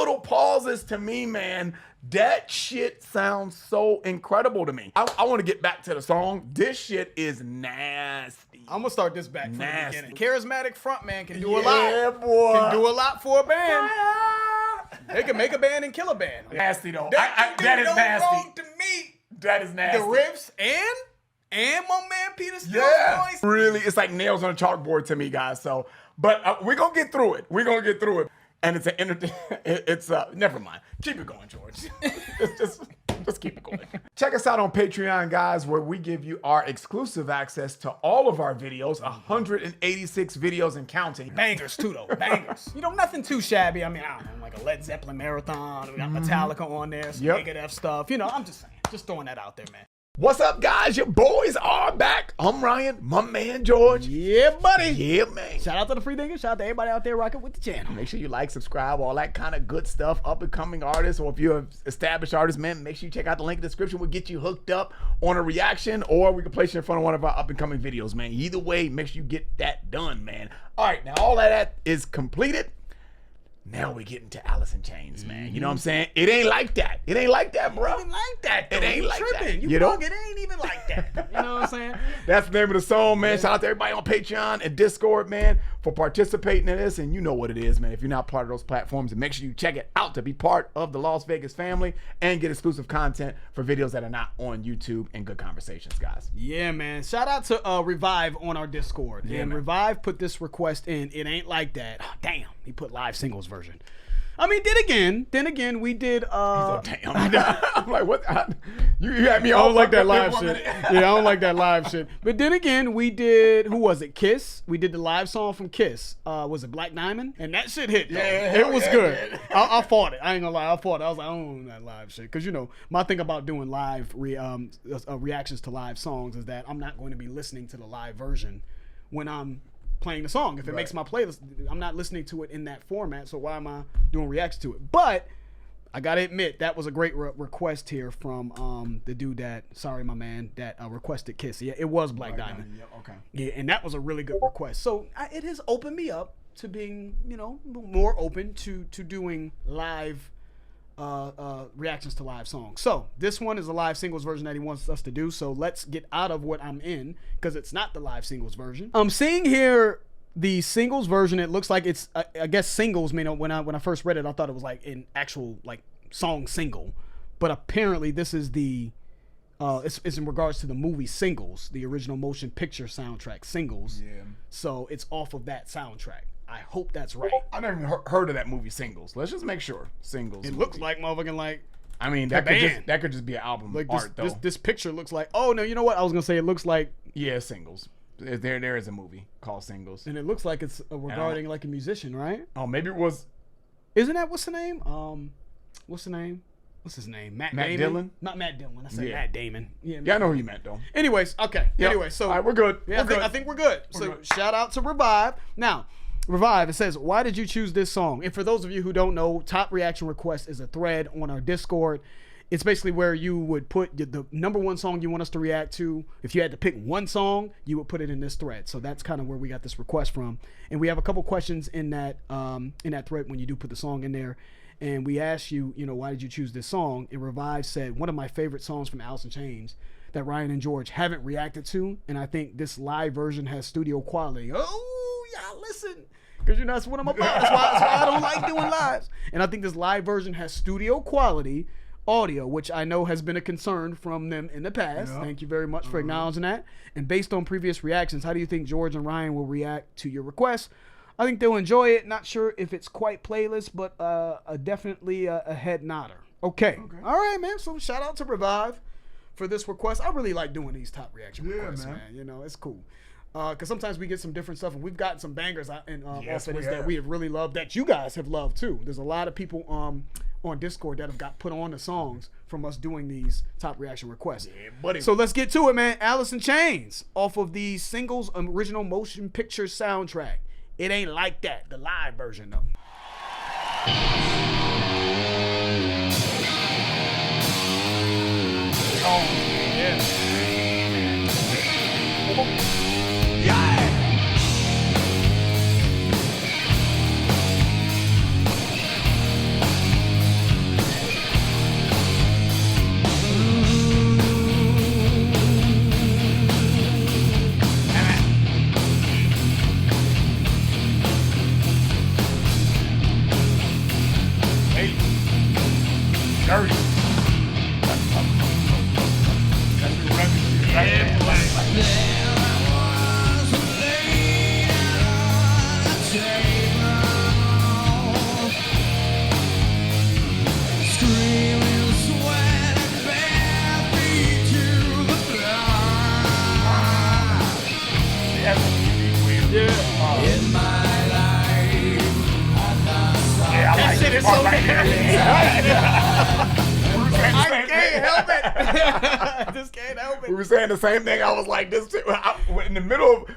little pauses to me, man, that shit sounds so incredible to me. I want to get back to the song. This shit is nasty. I'm gonna start this back from Nasty. the beginning. Charismatic frontman can do a lot. Yeah, boy. Can do a lot for a band. They can make a band and kill a band. Nasty though. That is no nasty. wrong to me. That is nasty. The riffs and my man Peter Steele's voice. Really, it's like nails on a chalkboard to me, guys. So, but we're gonna get through it. We're gonna get through it. And it's never mind. Keep it going, George. just keep it going. Check us out on Patreon, guys, where we give you our exclusive access to all of our videos, 186 videos and counting. Bangers too, though. Bangers. You know, nothing too shabby. I mean, I don't know, like a Led Zeppelin marathon. We got Metallica on there, some Megadeth stuff. You know, I'm just saying, just throwing that out there, man. What's up, guys? Your boys are back. I'm Ryan, my man George. Yeah, buddy. Yeah, man. Shout out to the free thinkers. Shout out to everybody out there rocking with the channel. Make sure you like, subscribe, all that kind of good stuff. Up and coming artists, or if you're an established artist, man, make sure you check out the link in the description. We'll get you hooked up on a reaction, or we can place you in front of one of our up and coming videos, man. Either way, make sure you get that done, man. All right, now all of that is completed. Now we get into Alice in Chains, man. You know what I'm saying? It ain't like that. It ain't like that, bro. It ain't like that, though. It ain't You like tripping. that. You know? It ain't even like that. You know what I'm saying? That's the name of the song, man. Shout out to everybody on Patreon and Discord, man, for participating in this. And you know what it is, man. If you're not part of those platforms, and make sure you check it out to be part of the Las Vegas family and get exclusive content for videos that are not on YouTube and good conversations, guys. Yeah, man. Shout out to Revive on our Discord. Yeah, and man. Revive put this request in. It ain't like that. Oh, damn. He put live singles version. I mean, then again, we did. Oh, damn. I'm like, what? You had me all I don't like that fucked up live for a shit. minute. Yeah, I don't like that live shit. But then again, we did. Who was it? Kiss. We did the live song from Kiss. Was it Black Diamond? And that shit hit. Though. Yeah, it was good. Yeah. I fought it. I ain't gonna lie. I fought it. I was like, I don't know that live shit, because you know my thing about doing live reactions to live songs is that I'm not going to be listening to the live version when I'm playing the song. If it makes my playlist, I'm not listening to it in that format, so why am I doing reactions to it? But I gotta admit, that was a great request here from the dude that, sorry my man, that requested Kiss. Yeah, it was Black Diamond. Yeah, okay. Yeah, and that was a really good request. So it has opened me up to being, you know, more open to doing live reactions to live songs. So this one is a live singles version that he wants us to do. So let's get out of what I'm in, because it's not the live singles version. I'm seeing here the singles version. It looks like it's I guess singles. You know, when I first read it, I thought it was like an actual like song single, but apparently this is the it's in regards to the movie Singles, the original motion picture soundtrack Singles. Yeah. So it's off of that soundtrack. I hope that's right. I never even heard of that movie, Singles. Let's just make sure. Singles. It looks like motherfucking like. I mean, that could just be an album like art, though. this picture looks like. Oh no, you know what? I was gonna say it looks like. Yeah, Singles. There is a movie called Singles. And it looks like it's regarding like a musician, right? Oh, maybe it was. Isn't that what's the name? What's the name? What's his name? Matt Damon? Dillon? Not Matt Dillon. I said Yeah. Matt Damon. Yeah, I know who you meant, though. Anyways, okay. Yep. Anyway, so all right, we're good. Yeah, We're I think we're good. So shout out to Revive. Now, Revive, it says, why did you choose this song? And for those of you who don't know, Top Reaction Request is a thread on our Discord. It's basically where you would put the number one song you want us to react to. If you had to pick one song, you would put it in this thread. So that's kind of where we got this request from. And we have a couple questions in that thread when you do put the song in there. And we asked you, you know, why did you choose this song? And Revive said, one of my favorite songs from Alice in Chains that Ryan and George haven't reacted to. And I think this live version has studio quality. Oh, y'all listen. Because you know, that's what I'm about. That's why I don't like doing lives. And I think this live version has studio quality audio, which I know has been a concern from them in the past. Yep. Thank you very much for acknowledging that. And based on previous reactions, how do you think George and Ryan will react to your request? I think they'll enjoy it. Not sure if it's quite playlist, but definitely a head nodder. Okay. All right, man. So shout out to Revive for this request. I really like doing these top reaction requests, man. You know, it's cool. Because sometimes we get some different stuff, and we've gotten some bangers off of this that we have really loved, that you guys have loved too. There's a lot of people on Discord that have got put on the songs from us doing these top reaction requests. Yeah, buddy. So let's get to it, man. Alice in Chains off of the Singles original motion picture soundtrack. It ain't like that, the live version though. Oh, yeah. dirty. That's the record shit right there. That shit is so I can't help it. I just can't help We it. were saying the same thing. I was like, this in the middle of,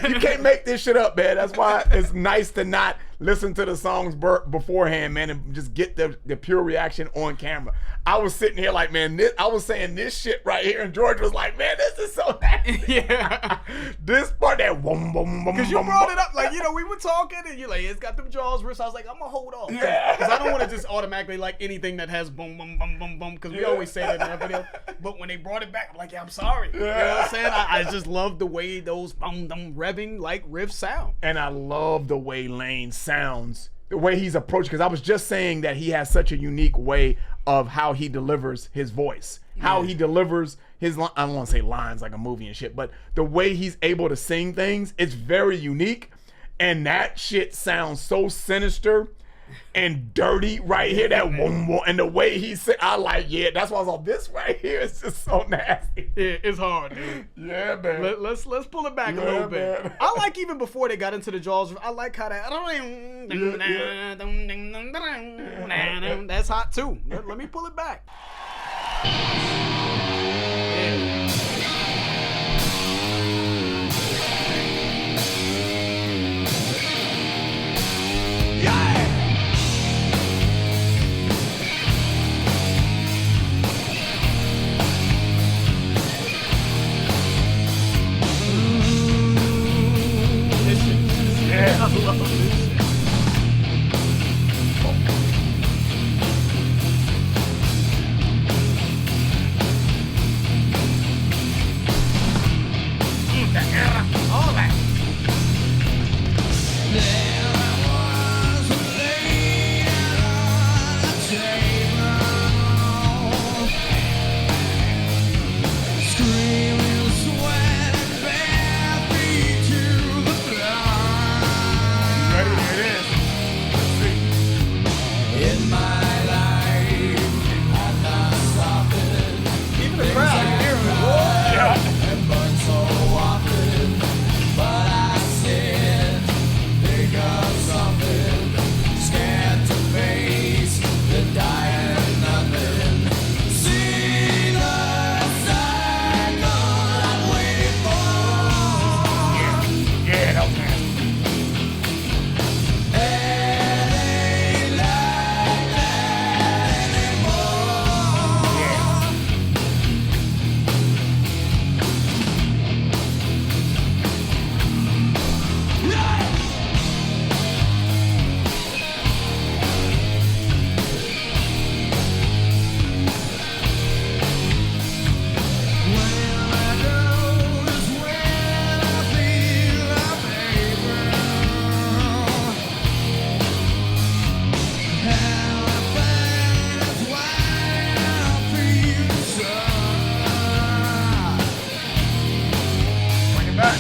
you can't make this shit up, man. That's why it's nice to not listen to the songs beforehand, man, and just get the pure reaction on camera. I was sitting here like, man, I was saying this shit right here, and George was like, man, this is so nasty. Yeah. This part, that boom, boom, boom, Because you boom, brought boom. it up, like, you know, we were talking, and you're like, it's got them jaws, wrists. I was like, I'm going to hold off. Yeah. Because I don't want to just automatically like anything that has boom, boom, boom, boom, boom. Because we always say that in our video. But when they brought it back, I'm like, yeah, I'm sorry. You know what I'm saying? I just love the way those boom, boom, revving like riffs sound. And I love the way Lane sounds, the way he's approached, because I was just saying that he has such a unique way of how he delivers his voice, how he delivers his, I don't want to say lines like a movie and shit, but the way he's able to sing things, it's very unique. And that shit sounds so sinister and dirty right here, that boom, boom, and the way he said, I like, yeah, that's why I was like, this right here is just so nasty. Yeah, it's hard, dude. Yeah, man. Let's pull it back a Yeah, little bit. man. I like even before they got into the jaws. I like how that. That's hot too. Let me pull it back. Yeah. I love this shit. All that. Ready? Here it is. Let's see. Even the crowd, you hear him. Whoa. Yeah. Yeah, that was nasty. Yeah. Bring it back.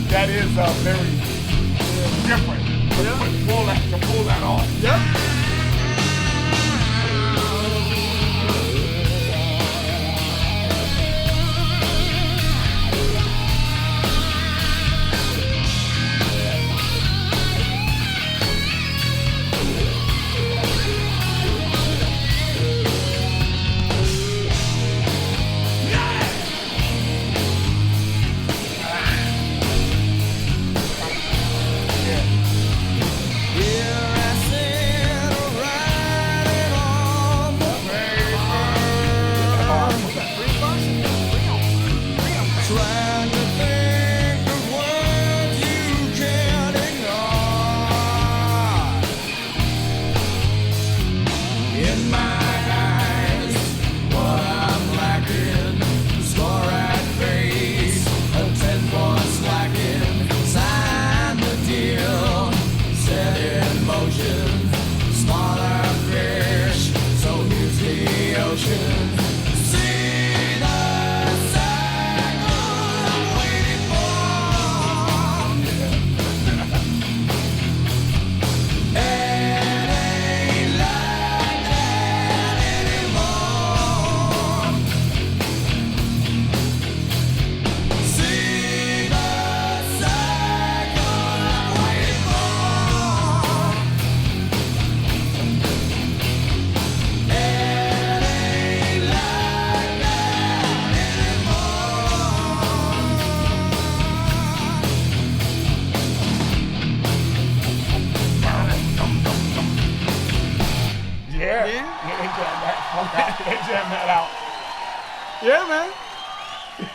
That is very different to pull that off. Yep. Yeah. fuck out. They jammed that out. Yeah, man.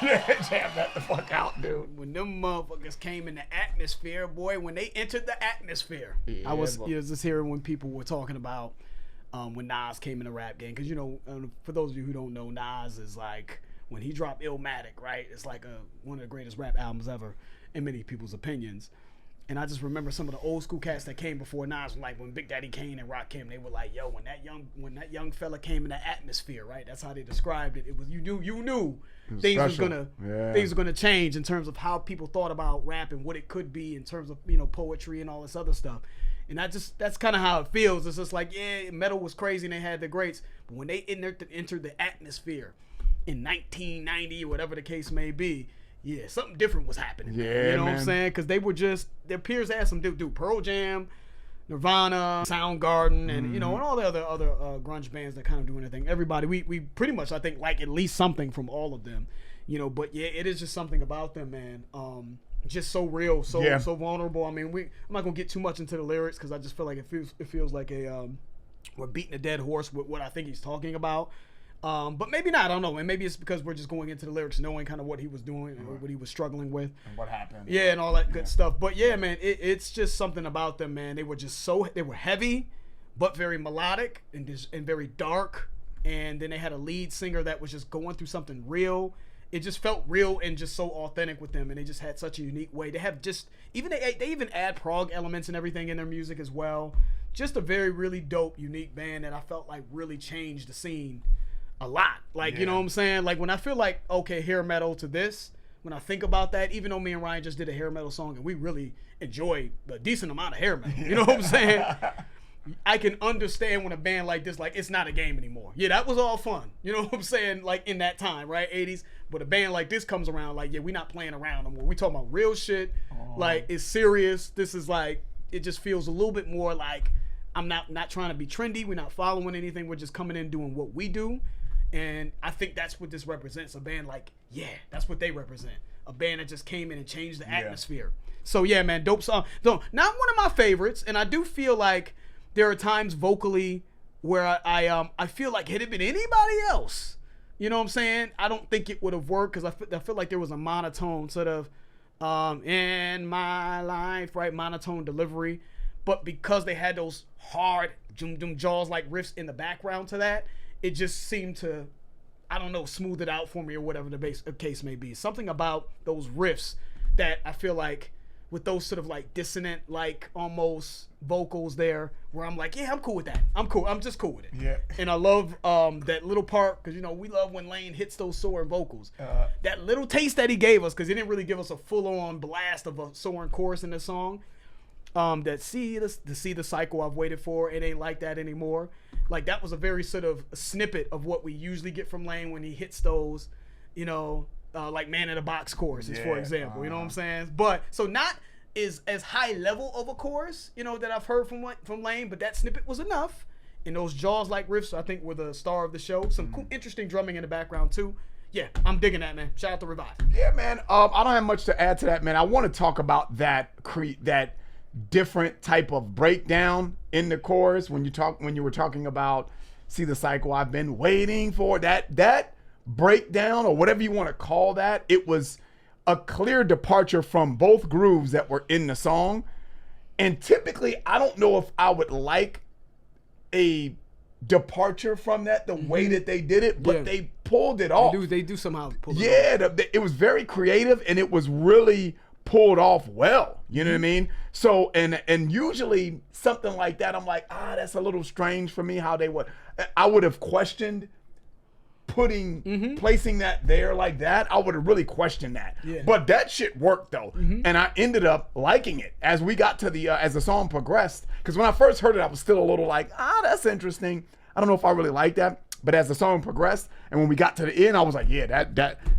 Yeah, jam that the fuck out, dude. When them motherfuckers came in the atmosphere, boy, when they entered the atmosphere, Yeah, I was just hearing when people were talking about when Nas came in the rap game. Because, you know, for those of you who don't know, Nas is like, when he dropped Illmatic, right? It's like one of the greatest rap albums ever, in many people's opinions. And I just remember some of the old school cats that came before Nas, like when Big Daddy Kane and Rakim, they were like, "Yo, when that young fella came in the atmosphere, right? That's how they described it. It was you knew things was gonna change in terms of how people thought about rap and what it could be in terms of, you know, poetry and all this other stuff. And that's kind of how it feels. It's just like, yeah, metal was crazy and they had the greats, but when they entered the atmosphere in 1990 or whatever the case may be. Yeah, something different was happening. Yeah, you know man. what I'm saying? Because they were just, their peers had some dude, Pearl Jam, Nirvana, Soundgarden, and you know, and all the other grunge bands that kind of do anything. Everybody, we pretty much, I think, like at least something from all of them. You know, but yeah, it is just something about them, man. Just so real, so vulnerable. I mean, I'm not gonna get too much into the lyrics because I just feel like it feels like we're beating a dead horse with what I think he's talking about. But maybe not, I don't know. And maybe it's because we're just going into the lyrics knowing kind of what he was doing and what he was struggling with. And what happened. Yeah, and all that good stuff. But yeah, man, it's just something about them, man. They were just they were heavy, but very melodic and very dark. And then they had a lead singer that was just going through something real. It just felt real and just so authentic with them. And they just had such a unique way. They have just, they even add prog elements and everything in their music as well. Just a very, really dope, unique band that I felt like really changed the scene a lot. Like, you know what I'm saying? Like when I feel like, okay, hair metal to this, when I think about that, even though me and Ryan just did a hair metal song and we really enjoy a decent amount of hair metal, you know what I'm saying? I can understand when a band like this, like, it's not a game anymore. Yeah, that was all fun. You know what I'm saying? Like in that time, right? 80s. But a band like this comes around, like, yeah, we're not playing around no more. We talking about real shit. Like, it's serious. This is like, it just feels a little bit more like I'm not trying to be trendy. We're not following anything. We're just coming in doing what we do. And I think that's what this represents. A band like, yeah, that's what they represent. A band that just came in and changed the atmosphere. So yeah, man, dope song. Not one of my favorites, and I do feel like there are times vocally where I feel like had it been anybody else, you know what I'm saying? I don't think it would have worked because I feel like there was a monotone sort of in my life, right? Monotone delivery. But because they had those hard jaws like riffs in the background to that, it just seemed to, I don't know, smooth it out for me or whatever the case may be. Something about those riffs that I feel like with those sort of like dissonant, like almost vocals there where I'm like, yeah, I'm cool with that. I'm cool. I'm just cool with it. Yeah. And I love that little part because, you know, we love when Lane hits those soaring vocals. That little taste that he gave us because he didn't really give us a full-on blast of a soaring chorus in the song. That see the cycle I've waited for, it ain't like that anymore. Like that was a very sort of snippet of what we usually get from Lane when he hits those, you know, like Man in the Box choruses, for example. You know what I'm saying? But so not is as high level of a chorus, you know, that I've heard from Lane, but that snippet was enough. And those jaws like riffs, I think, were the star of the show. Some cool, interesting drumming in the background too. Yeah, I'm digging that, man. Shout out to Revive. Yeah, man. I don't have much to add to that, man. I want to talk about that different type of breakdown in the chorus when you were talking about see the cycle I've been waiting for, that breakdown or whatever you want to call that. It was a clear departure from both grooves that were in the song. And typically I don't know if I would like a departure from that the way that they did it, but they pulled it off. They do somehow pull it off. It was very creative and it was really pulled off well, you know what I mean? So and usually something like that, I'm like, that's a little strange for me how I would have questioned placing that there like that. I would have really questioned that. But that shit worked though. And I ended up liking it as we got to the as the song progressed, because when I first heard it I was still a little like, that's interesting. I don't know if I really like that. But as the song progressed, and when we got to the end, I was like, yeah,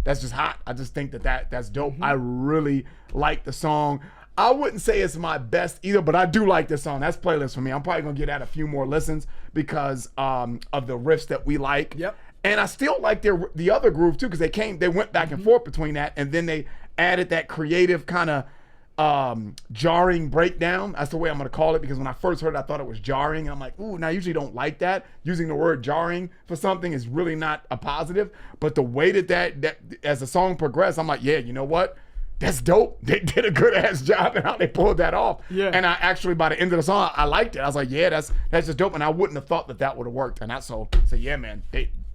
that's just hot. I just think that's dope. I really like the song. I wouldn't say it's my best either, but I do like this song. That's playlist for me. I'm probably gonna get at a few more listens because of the riffs that we like. Yep. And I still like the other groove too, because they went back and forth between that, and then they added that creative kind of jarring breakdown. That's the way I'm gonna call it, because when I first heard it, I thought it was jarring. I'm like, ooh, now I usually don't like that. Using the word jarring for something is really not a positive. But the way that as the song progressed, I'm like, yeah, you know what? That's dope. They did a good ass job in how they pulled that off. Yeah. And I actually, by the end of the song, I liked it. I was like, yeah, that's just dope. And I wouldn't have thought that would have worked. And that's so yeah, man.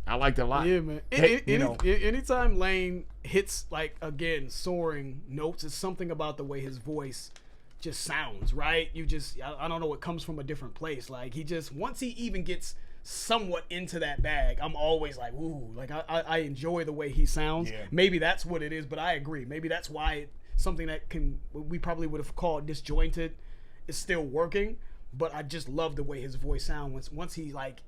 I liked it a lot. Yeah, man. Anytime Lane hits, like, again, soaring notes, it's something about the way his voice just sounds, right? I don't know, what comes from a different place. Like, once he even gets somewhat into that bag, I'm always like, ooh, like, I enjoy the way he sounds. Yeah. Maybe that's what it is, but I agree. Maybe that's why something that we probably would have called disjointed is still working, but I just love the way his voice sounds once he, like,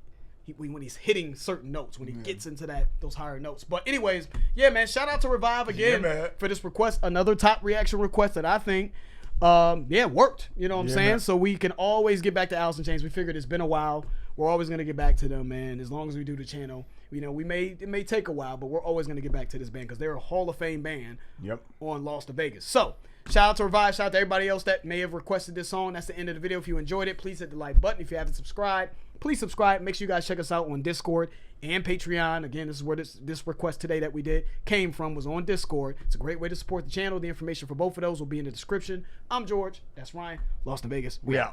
when he's hitting certain notes, when he gets into those higher notes. But anyways, yeah, man, shout out to Revive again for this request. Another top reaction request that I think worked. You know what I'm saying? Man. So we can always get back to Alice in Chains. We figured it's been a while. We're always gonna get back to them, man. As long as we do the channel, you know, it may take a while, but we're always gonna get back to this band because they're a Hall of Fame band. On Lost to Vegas. So shout out to Revive. Shout out to everybody else that may have requested this song. That's the end of the video. If you enjoyed it, please hit the like button. If you haven't subscribed, please subscribe. Make sure you guys check us out on Discord and Patreon. Again, this is where this request today that we did came from, was on Discord. It's a great way to support the channel. The information for both of those will be in the description. I'm George. That's Ryan. Lost in Vegas. We out.